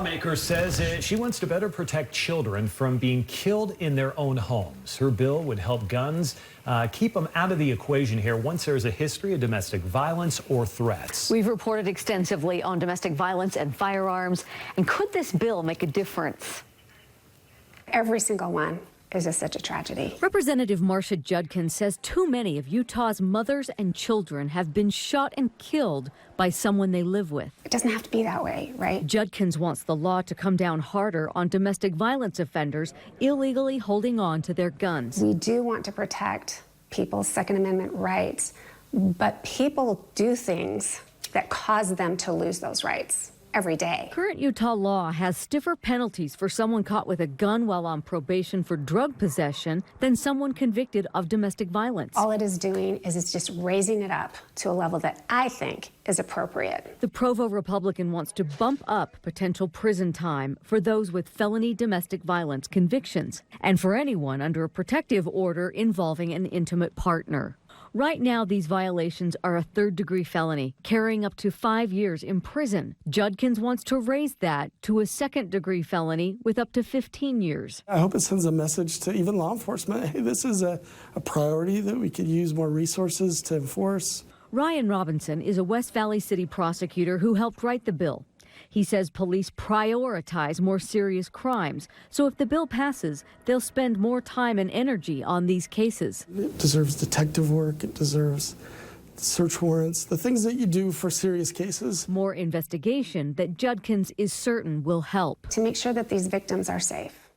lawmaker says she wants to better protect children from being killed in their own homes. Her bill would help guns keep them out of the equation here once there's a history of domestic violence or threats. We've reported extensively on domestic violence and firearms. And could this bill make a difference? Every single one is just such a tragedy. Representative Marcia Judkins says too many of Utah's mothers and children have been shot and killed by someone they live with. It doesn't have to be that way, right? Judkins wants the law to come down harder on domestic violence offenders illegally holding on to their guns. We do want to protect people's Second Amendment rights, but people do things that cause them to lose those rights every day. Current Utah law has stiffer penalties for someone caught with a gun while on probation for drug possession than someone convicted of domestic violence. All it is doing is it's just raising it up to a level that I think is appropriate. The Provo Republican wants to bump up potential prison time for those with felony domestic violence convictions and for anyone under a protective order involving an intimate partner. Right now, these violations are a third-degree felony, carrying up to 5 years in prison. Judkins wants to raise that to a second-degree felony with up to 15 years. I hope it sends a message to even law enforcement. Hey, this is a priority that we could use more resources to enforce. Ryan Robinson is a West Valley City prosecutor who helped write the bill. He says police prioritize more serious crimes, so if the bill passes, they'll spend more time and energy on these cases. It deserves detective work, it deserves search warrants, the things that you do for serious cases. More investigation that Judkins is certain will help. To make sure that these victims are safe.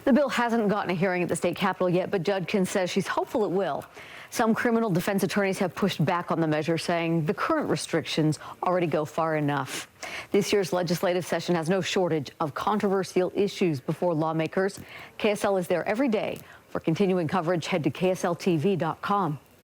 The bill hasn't gotten a hearing at the state capitol yet, but Judkins says she's hopeful it will. Some criminal defense attorneys have pushed back on the measure, saying the current restrictions already go far enough. This year's legislative session has no shortage of controversial issues before lawmakers. KSL is there every day. For continuing coverage, head to ksltv.com.